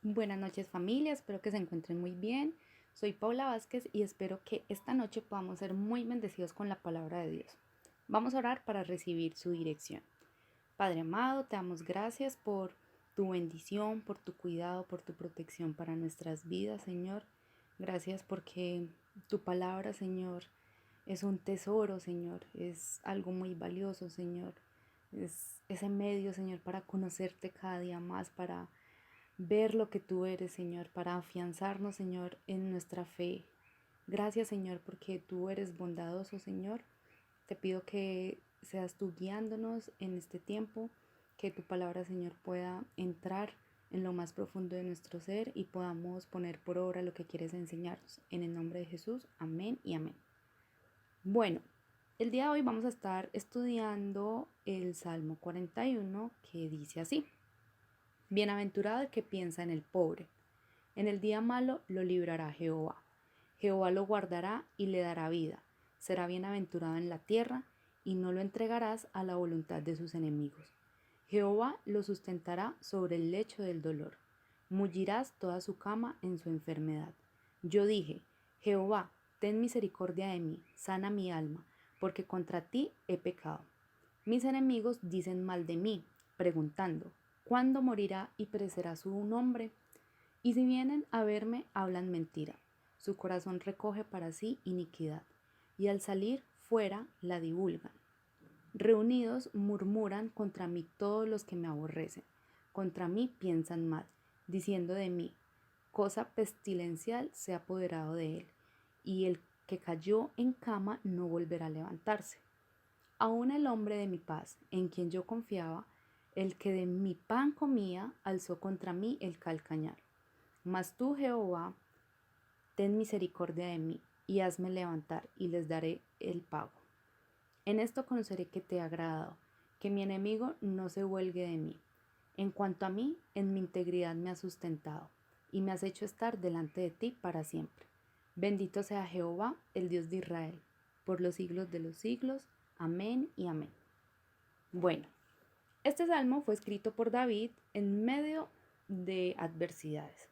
Buenas noches familia, espero que se encuentren muy bien. Soy Paula Vázquez y espero que esta noche podamos ser muy bendecidos con la palabra de Dios. Vamos a orar para recibir su dirección. Padre amado, te damos gracias por tu bendición, por tu cuidado, por tu protección para nuestras vidas, Señor. Gracias porque tu palabra, Señor, es un tesoro, Señor, es algo muy valioso, Señor. Es ese medio, Señor, para conocerte cada día más, para ver lo que tú eres, Señor, para afianzarnos, Señor, en nuestra fe. Gracias, Señor, porque tú eres bondadoso, Señor. Te pido que seas tú guiándonos en este tiempo, que tu palabra, Señor, pueda entrar en lo más profundo de nuestro ser y podamos poner por obra lo que quieres enseñarnos. En el nombre de Jesús, amén y amén. Bueno, el día de hoy vamos a estar estudiando el Salmo 41 que dice así: Bienaventurado el que piensa en el pobre. En el día malo lo librará Jehová. Jehová lo guardará y le dará vida. Será bienaventurado en la tierra y no lo entregarás a la voluntad de sus enemigos. Jehová lo sustentará sobre el lecho del dolor. Mullirás toda su cama en su enfermedad. Yo dije: Jehová, ten misericordia de mí, sana mi alma, porque contra ti he pecado. Mis enemigos dicen mal de mí, preguntando: ¿cuándo morirá y perecerá su nombre? Y si vienen a verme, hablan mentira. Su corazón recoge para sí iniquidad, y al salir fuera la divulgan. Reunidos murmuran contra mí todos los que me aborrecen. Contra mí piensan mal, diciendo de mí: cosa pestilencial se ha apoderado de él, y el que cayó en cama no volverá a levantarse. Aún el hombre de mi paz, en quien yo confiaba, el que de mi pan comía, alzó contra mí el calcañar. Mas tú, Jehová, ten misericordia de mí, y hazme levantar, y les daré el pago. En esto conoceré que te he agradado, que mi enemigo no se huelgue de mí. En cuanto a mí, en mi integridad me has sustentado, y me has hecho estar delante de ti para siempre. Bendito sea Jehová, el Dios de Israel, por los siglos de los siglos. Amén y amén. Bueno, este salmo fue escrito por David en medio de adversidades.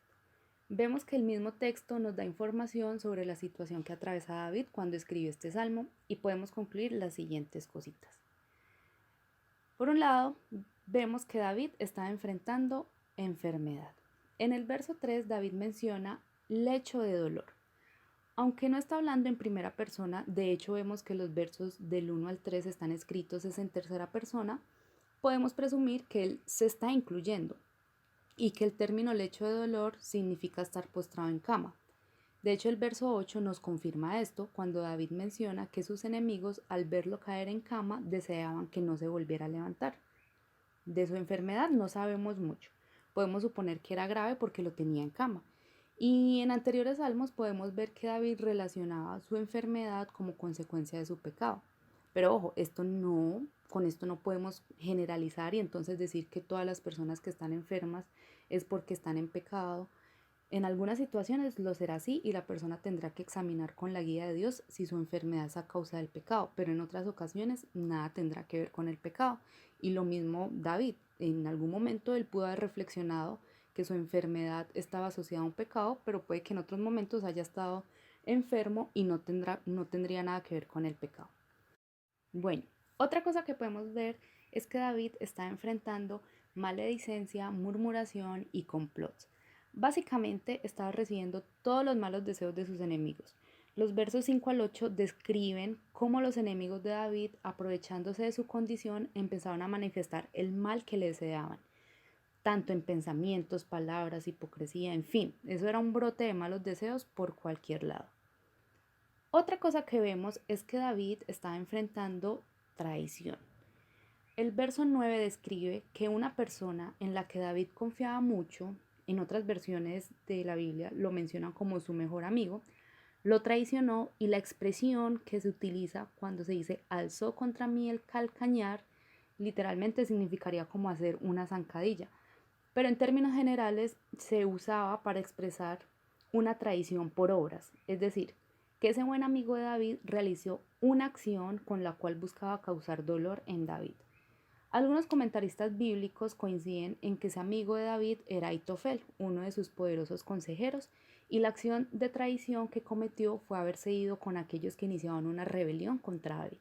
Vemos que el mismo texto nos da información sobre la situación que atraviesa David cuando escribió este salmo y podemos concluir las siguientes cositas. Por un lado, vemos que David está enfrentando enfermedad. En el verso 3, David menciona lecho de dolor. Aunque no está hablando en primera persona, de hecho vemos que los versos del 1 al 3 están escritos en tercera persona, podemos presumir que él se está incluyendo y que el término lecho de dolor significa estar postrado en cama. De hecho, el verso 8 nos confirma esto cuando David menciona que sus enemigos, al verlo caer en cama, deseaban que no se volviera a levantar. De su enfermedad no sabemos mucho. Podemos suponer que era grave porque lo tenía en cama. Y en anteriores salmos podemos ver que David relacionaba su enfermedad como consecuencia de su pecado. Pero ojo, con esto no podemos generalizar y entonces decir que todas las personas que están enfermas es porque están en pecado. En algunas situaciones lo será así y la persona tendrá que examinar con la guía de Dios si su enfermedad es a causa del pecado, pero en otras ocasiones nada tendrá que ver con el pecado. Y lo mismo David, en algún momento él pudo haber reflexionado que su enfermedad estaba asociada a un pecado, pero puede que en otros momentos haya estado enfermo y no tendría nada que ver con el pecado. Bueno, otra cosa que podemos ver es que David está enfrentando maledicencia, murmuración y complots. Básicamente estaba recibiendo todos los malos deseos de sus enemigos. Los versos 5 al 8 describen cómo los enemigos de David, aprovechándose de su condición, empezaron a manifestar el mal que le deseaban, tanto en pensamientos, palabras, hipocresía, en fin, eso era un brote de malos deseos por cualquier lado. Otra cosa que vemos es que David estaba enfrentando traición. El verso 9 describe que una persona en la que David confiaba mucho, en otras versiones de la Biblia lo mencionan como su mejor amigo, lo traicionó, y la expresión que se utiliza cuando se dice alzó contra mí el calcañar literalmente significaría como hacer una zancadilla, pero en términos generales se usaba para expresar una traición por obras, es decir, que ese buen amigo de David realizó una acción con la cual buscaba causar dolor en David. Algunos comentaristas bíblicos coinciden en que ese amigo de David era Aitofel, uno de sus poderosos consejeros, y la acción de traición que cometió fue haberse ido con aquellos que iniciaban una rebelión contra David.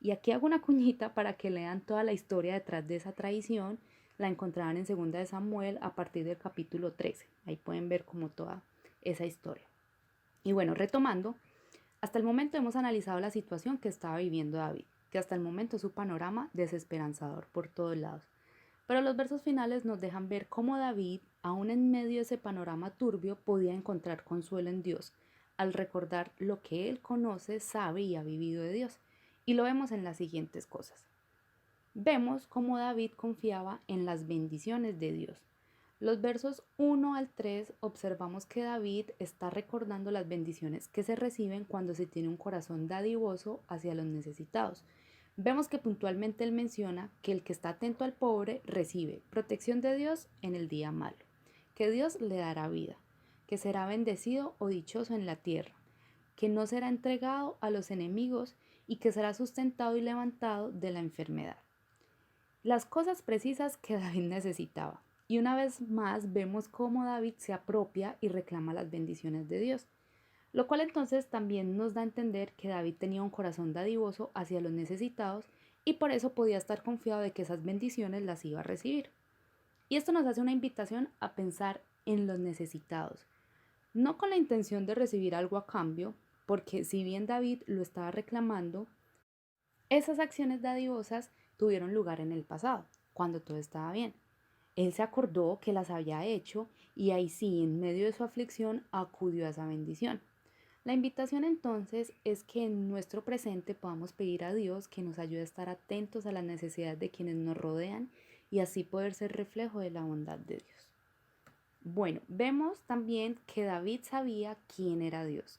Y aquí hago una cuñita para que lean toda la historia detrás de esa traición. La encontrarán en 2 de Samuel a partir del capítulo 13. Ahí pueden ver como toda esa historia. Y bueno, retomando, hasta el momento hemos analizado la situación que estaba viviendo David, que hasta el momento es su panorama desesperanzador por todos lados. Pero los versos finales nos dejan ver cómo David, aún en medio de ese panorama turbio, podía encontrar consuelo en Dios, al recordar lo que él conoce, sabe y ha vivido de Dios. Y lo vemos en las siguientes cosas. Vemos cómo David confiaba en las bendiciones de Dios. Los versos 1 al 3 observamos que David está recordando las bendiciones que se reciben cuando se tiene un corazón dadivoso hacia los necesitados. Vemos que puntualmente él menciona que el que está atento al pobre recibe protección de Dios en el día malo, que Dios le dará vida, que será bendecido o dichoso en la tierra, que no será entregado a los enemigos y que será sustentado y levantado de la enfermedad. Las cosas precisas que David necesitaba. Y una vez más vemos cómo David se apropia y reclama las bendiciones de Dios, lo cual entonces también nos da a entender que David tenía un corazón dadivoso hacia los necesitados y por eso podía estar confiado de que esas bendiciones las iba a recibir. Y esto nos hace una invitación a pensar en los necesitados, no con la intención de recibir algo a cambio, porque si bien David lo estaba reclamando, esas acciones dadivosas tuvieron lugar en el pasado, cuando todo estaba bien. Él se acordó que las había hecho y ahí sí, en medio de su aflicción, acudió a esa bendición. La invitación entonces es que en nuestro presente podamos pedir a Dios que nos ayude a estar atentos a las necesidades de quienes nos rodean y así poder ser reflejo de la bondad de Dios. Bueno, vemos también que David sabía quién era Dios.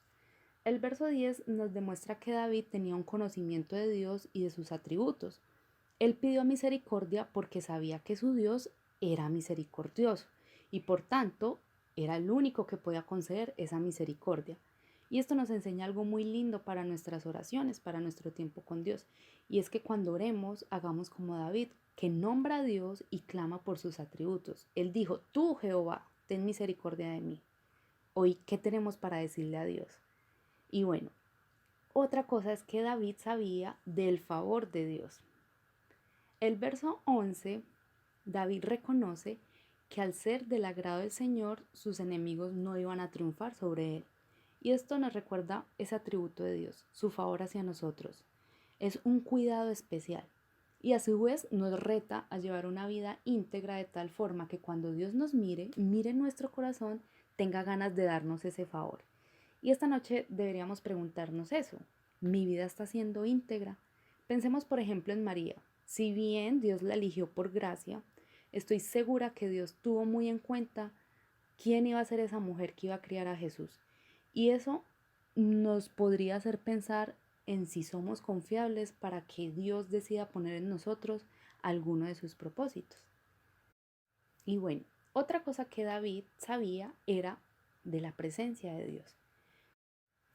El verso 10 nos demuestra que David tenía un conocimiento de Dios y de sus atributos. Él pidió misericordia porque sabía que su Dios era misericordioso y por tanto era el único que podía conceder esa misericordia. Y esto nos enseña algo muy lindo para nuestras oraciones, para nuestro tiempo con Dios. Y es que cuando oremos, hagamos como David, que nombra a Dios y clama por sus atributos. Él dijo, tú Jehová, ten misericordia de mí. Hoy, ¿qué tenemos para decirle a Dios? Y bueno, otra cosa es que David sabía del favor de Dios. El verso 11, David reconoce que al ser del agrado del Señor, sus enemigos no iban a triunfar sobre él. Y esto nos recuerda ese atributo de Dios, su favor hacia nosotros. Es un cuidado especial. Y a su vez nos reta a llevar una vida íntegra de tal forma que cuando Dios nos mire, mire nuestro corazón, tenga ganas de darnos ese favor. Y esta noche deberíamos preguntarnos eso. ¿Mi vida está siendo íntegra? Pensemos por ejemplo en María. Si bien Dios la eligió por gracia, estoy segura que Dios tuvo muy en cuenta quién iba a ser esa mujer que iba a criar a Jesús. Y eso nos podría hacer pensar en si somos confiables para que Dios decida poner en nosotros alguno de sus propósitos. Y bueno, otra cosa que David sabía era de la presencia de Dios.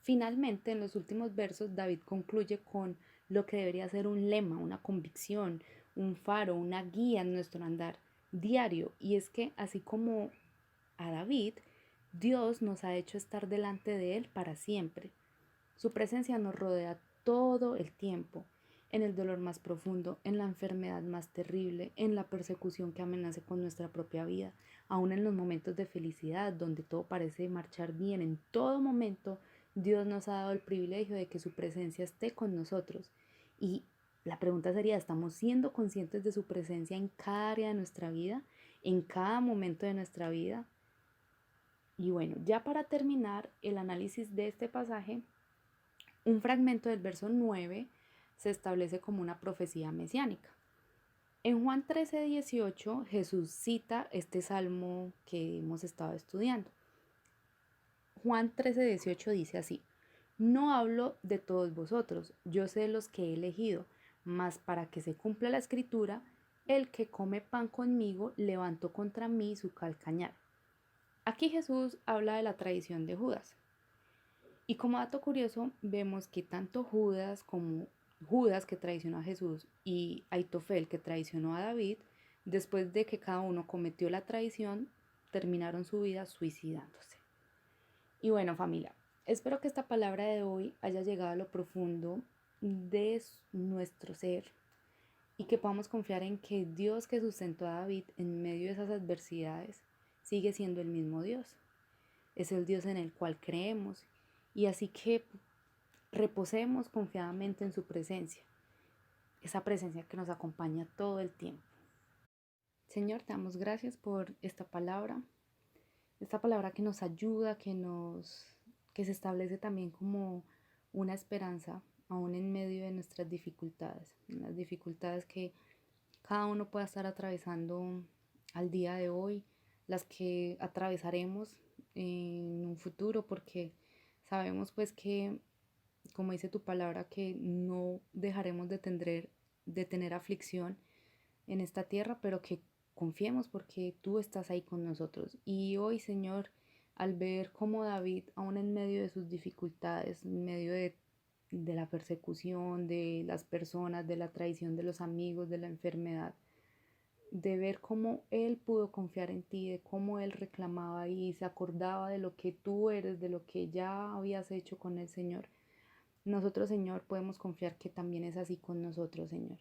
Finalmente, en los últimos versos, David concluye con lo que debería ser un lema, una convicción, un faro, una guía en nuestro andar diario. Y es que así como a David, Dios nos ha hecho estar delante de Él para siempre. Su presencia nos rodea todo el tiempo, en el dolor más profundo, en la enfermedad más terrible, en la persecución que amenace con nuestra propia vida, aún en los momentos de felicidad, donde todo parece marchar bien, en todo momento Dios nos ha dado el privilegio de que su presencia esté con nosotros. Y la pregunta sería, ¿estamos siendo conscientes de su presencia en cada área de nuestra vida, en cada momento de nuestra vida? Y bueno, ya para terminar el análisis de este pasaje, un fragmento del verso 9 se establece como una profecía mesiánica. En Juan 13:18 Jesús cita este salmo que hemos estado estudiando. Juan 13:18 dice así: no hablo de todos vosotros, yo sé los que he elegido, mas para que se cumpla la escritura, el que come pan conmigo levantó contra mí su calcañar. Aquí Jesús habla de la traición de Judas. Y como dato curioso, vemos que tanto Judas como Judas, que traicionó a Jesús, y Aitofel, que traicionó a David, después de que cada uno cometió la traición, terminaron su vida suicidándose. Y bueno, familia, espero que esta palabra de hoy haya llegado a lo profundo de nuestro ser y que podamos confiar en que Dios que sustentó a David en medio de esas adversidades sigue siendo el mismo Dios. Es el Dios en el cual creemos y así que reposemos confiadamente en su presencia, esa presencia que nos acompaña todo el tiempo. Señor, te damos gracias por esta palabra que nos ayuda, que se establece también como una esperanza aún en medio de nuestras dificultades, las dificultades que cada uno pueda estar atravesando al día de hoy, las que atravesaremos en un futuro, porque sabemos pues que, como dice tu palabra, que no dejaremos de tener aflicción en esta tierra, pero que confiemos porque tú estás ahí con nosotros. Y hoy, Señor, al ver cómo David, aún en medio de sus dificultades, en medio de la persecución, de las personas, de la traición de los amigos, de la enfermedad, de ver cómo él pudo confiar en ti, de cómo él reclamaba y se acordaba de lo que tú eres, de lo que ya habías hecho con el Señor. Nosotros, Señor, podemos confiar que también es así con nosotros, Señor.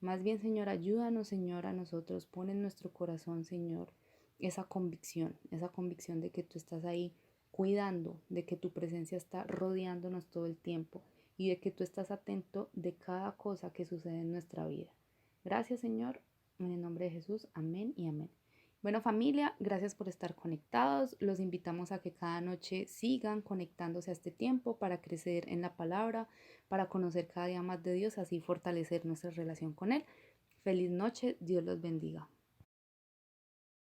Más bien, Señor, ayúdanos, Señor, a nosotros. Pon en nuestro corazón, Señor, esa convicción de que tú estás ahí cuidando, de que tu presencia está rodeándonos todo el tiempo y de que tú estás atento de cada cosa que sucede en nuestra vida. Gracias, Señor, en el nombre de Jesús. Amén y amén. Bueno, familia, gracias por estar conectados. Los invitamos a que cada noche sigan conectándose a este tiempo para crecer en la palabra, para conocer cada día más de Dios, así fortalecer nuestra relación con Él. Feliz noche, Dios los bendiga.